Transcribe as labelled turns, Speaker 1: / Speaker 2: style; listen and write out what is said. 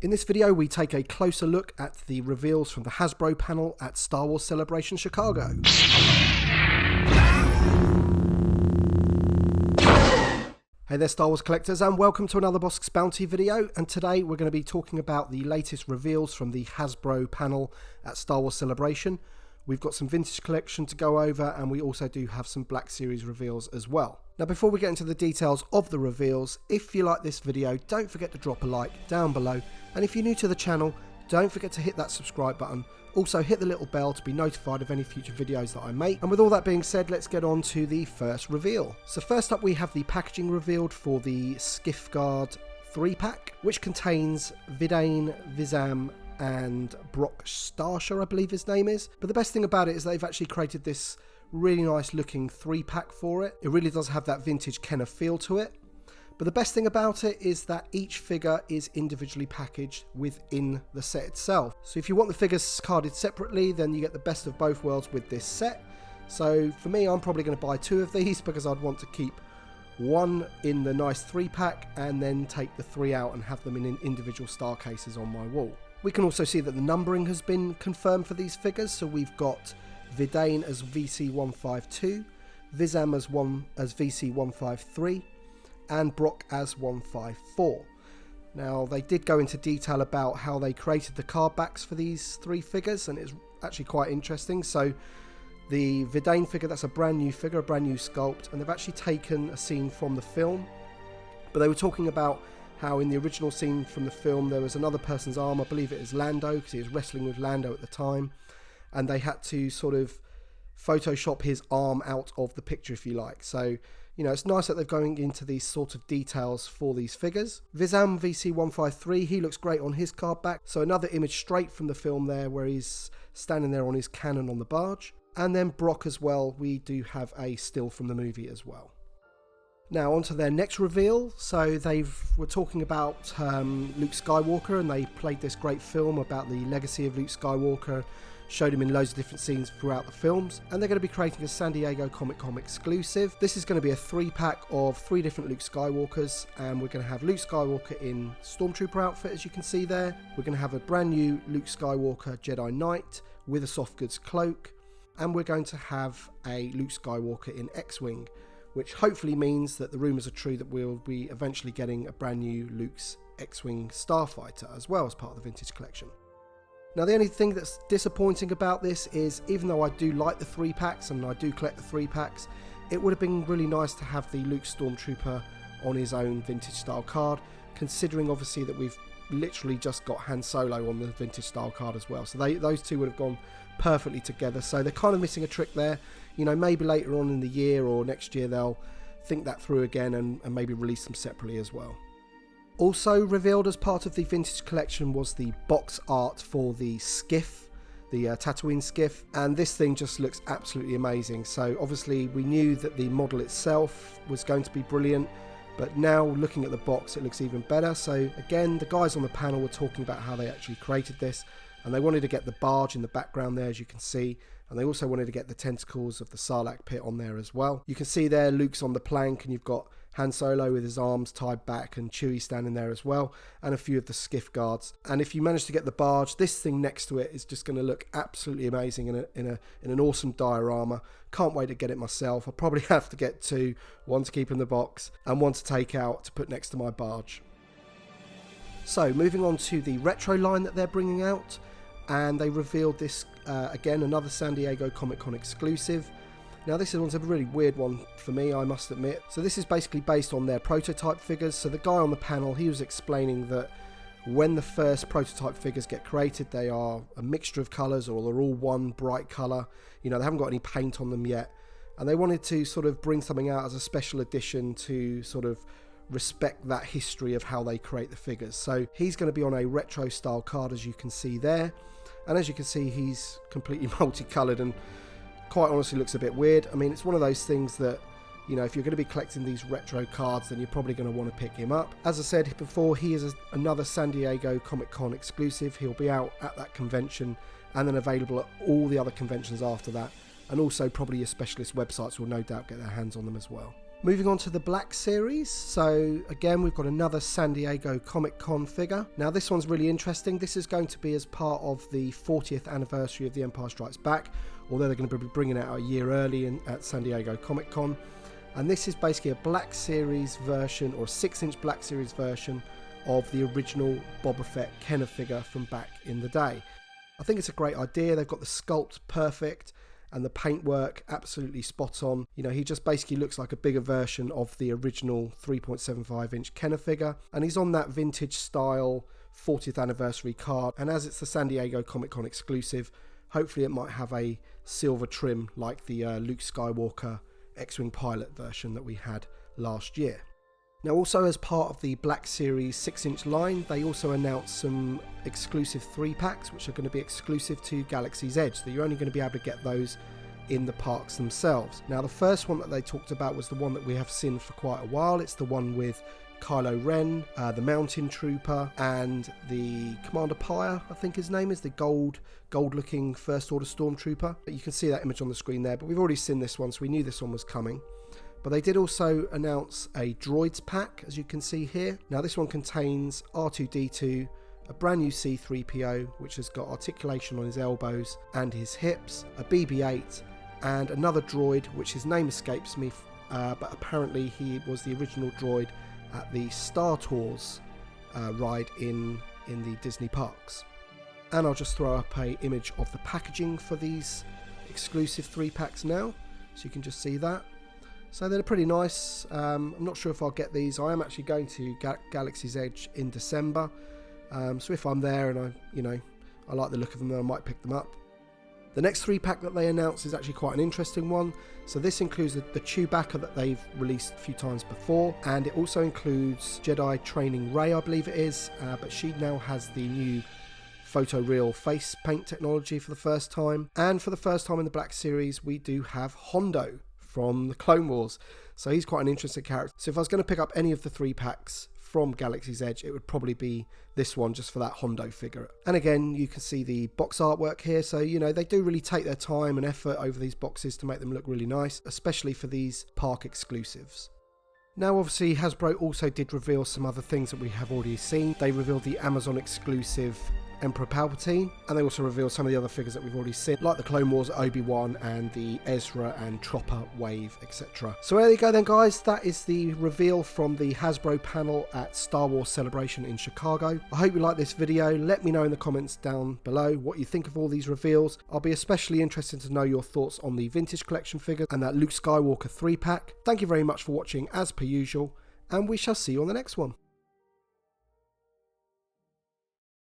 Speaker 1: In this video, we take a closer look at the reveals from the Hasbro panel at Star Wars Celebration Chicago. Hey there Star Wars collectors, and welcome to another Bosk's Bounty video, and today we're going to be talking about the latest reveals from the Hasbro panel at Star Wars Celebration. We've got some vintage collection to go over, and we also do have some Black Series reveals as well. Now before we get into the details of the reveals, if you like this video, don't forget to drop a like down below, and if you're new to the channel, don't forget to hit that subscribe button. Also hit the little bell to be notified of any future videos that I make. And with all that being said, let's get on to the first reveal. So first up we have the packaging revealed for the Skiff Guard 3-pack, which contains Vidane, Vizam and Brock Starsha, I believe his name is. But the best thing about it is they've actually created this really nice looking 3-pack for it. It really does have that vintage Kenner feel to it. But the best thing about it is that each figure is individually packaged within the set itself. So if you want the figures carded separately, then you get the best of both worlds with this set. So for me, I'm probably going to buy 2 of these because I'd want to keep one in the nice 3-pack and then take the 3 out and have them in individual star cases on my wall. We can also see that the numbering has been confirmed for these figures. So we've got Vidane as VC152, Vizam as VC153, and Brock as 154. Now they did go into detail about how they created the card backs for these 3 figures, and it's actually quite interesting. So the Vidane figure, that's a brand new figure, a brand new sculpt, and they've actually taken a scene from the film. But they were talking about how in the original scene from the film there was another person's arm, I believe it is Lando, because he was wrestling with Lando at the time, and they had to sort of Photoshop his arm out of the picture, if you like. So you know, it's nice that they're going into these sort of details for these figures. Vizam VC153, he looks great on his card back. So another image straight from the film there where he's standing there on his cannon on the barge. And then Brock as well, we do have a still from the movie as well. Now on to their next reveal. So they were talking about Luke Skywalker, and they played this great film about the legacy of Luke Skywalker. Showed him in loads of different scenes throughout the films, and they're going to be creating a San Diego Comic-Con exclusive. This is going to be a 3-pack of 3 different Luke Skywalkers, and we're going to have Luke Skywalker in Stormtrooper outfit, as you can see there. We're going to have a brand new Luke Skywalker Jedi Knight with a soft goods cloak, and we're going to have a Luke Skywalker in X-Wing, which hopefully means that the rumours are true that we'll be eventually getting a brand new Luke's X-Wing Starfighter as well as part of the vintage collection. Now the only thing that's disappointing about this is, even though I do like the 3-packs and I do collect the 3-packs, it would have been really nice to have the Luke Stormtrooper on his own vintage style card, considering obviously that we've literally just got Han Solo on the vintage style card as well. So those two would have gone perfectly together. So they're kind of missing a trick there. You know, maybe later on in the year or next year they'll think that through again and maybe release them separately as well. Also revealed as part of the vintage collection was the box art for the Skiff, the Tatooine Skiff, and this thing just looks absolutely amazing. So obviously we knew that the model itself was going to be brilliant, but now looking at the box it looks even better. So again, the guys on the panel were talking about how they actually created this, and they wanted to get the barge in the background there, as you can see, and they also wanted to get the tentacles of the Sarlacc pit on there as well. You can see there Luke's on the plank, and you've got Han Solo with his arms tied back and Chewie standing there as well, and a few of the Skiff guards. And if you manage to get the barge, this thing next to it is just going to look absolutely amazing in an awesome diorama. Can't wait to get it myself. I'll probably have to get 2, one to keep in the box and one to take out to put next to my barge. So moving on to the retro line that they're bringing out, and they revealed this again, another San Diego Comic-Con exclusive. Now this one's a really weird one for me, I must admit. So this is basically based on their prototype figures. So the guy on the panel, he was explaining that when the first prototype figures get created, they are a mixture of colours, or they're all one bright colour. You know, they haven't got any paint on them yet. And they wanted to sort of bring something out as a special edition to sort of respect that history of how they create the figures. So he's going to be on a retro style card, as you can see there. And as you can see, he's completely multicoloured and quite honestly looks a bit weird. I mean, it's one of those things that, you know, if you're going to be collecting these retro cards, then you're probably going to want to pick him up. As I said before, he is another San Diego Comic-Con exclusive. He'll be out at that convention and then available at all the other conventions after that. And also probably your specialist websites will no doubt get their hands on them as well. Moving on to the Black Series, so again we've got another San Diego Comic-Con figure. Now this one's really interesting. This is going to be as part of the 40th anniversary of The Empire Strikes Back, although they're going to be bringing it out a year early at San Diego Comic-Con. And this is basically a Black Series version, or a 6-inch Black Series version of the original Boba Fett Kenner figure from back in the day. I think it's a great idea. They've got the sculpt perfect and the paintwork absolutely spot on. You know, he just basically looks like a bigger version of the original 3.75-inch Kenner figure, and he's on that vintage style 40th anniversary card. And as it's the San Diego Comic-Con exclusive, hopefully it might have a silver trim like the Luke Skywalker X-Wing pilot version that we had last year. Now, also as part of the Black Series 6-inch line, they also announced some exclusive 3-packs which are going to be exclusive to Galaxy's Edge, so you're only going to be able to get those in the parks themselves. Now, the first one that they talked about was the one that we have seen for quite a while. It's the one with Kylo Ren, the Mountain Trooper, and the Commander Pyre, I think his name is, the gold-looking First Order Stormtrooper. But you can see that image on the screen there, but we've already seen this one, so we knew this one was coming. But they did also announce a droids pack, as you can see here. Now this one contains R2-D2, a brand new C-3PO, which has got articulation on his elbows and his hips, a BB-8, and another droid, which his name escapes me, but apparently he was the original droid at the Star Tours ride in the Disney parks. And I'll just throw up an image of the packaging for these exclusive 3-packs now, so you can just see that. So they're pretty nice. I'm not sure if I'll get these. I am actually going to Galaxy's Edge in December. So if I'm there and I like the look of them, then I might pick them up. The next 3-pack that they announced is actually quite an interesting one. So this includes the Chewbacca that they've released a few times before, and it also includes Jedi Training Rey, I believe it is, but she now has the new photoreal face paint technology for the first time. And for the first time in the Black Series, we do have Hondo from the Clone Wars. So he's quite an interesting character. So if I was going to pick up any of the 3-packs from Galaxy's Edge, it would probably be this one, just for that Hondo figure. And again, you can see the box artwork here. So, you know, they do really take their time and effort over these boxes to make them look really nice, especially for these park exclusives. Now, obviously, Hasbro also did reveal some other things that we have already seen. They revealed the Amazon exclusive Emperor Palpatine, and they also revealed some of the other figures that we've already seen, like the Clone Wars Obi-Wan and the Ezra and Chopper wave, etc. So there you go then, guys. That is the reveal from the Hasbro panel at Star Wars Celebration in Chicago. I hope you like this video. Let me know in the comments down below what you think of all these reveals. I'll be especially interested to know your thoughts on the vintage collection figures and that Luke Skywalker 3-pack. Thank you very much for watching as per usual, and we shall see you on the next one.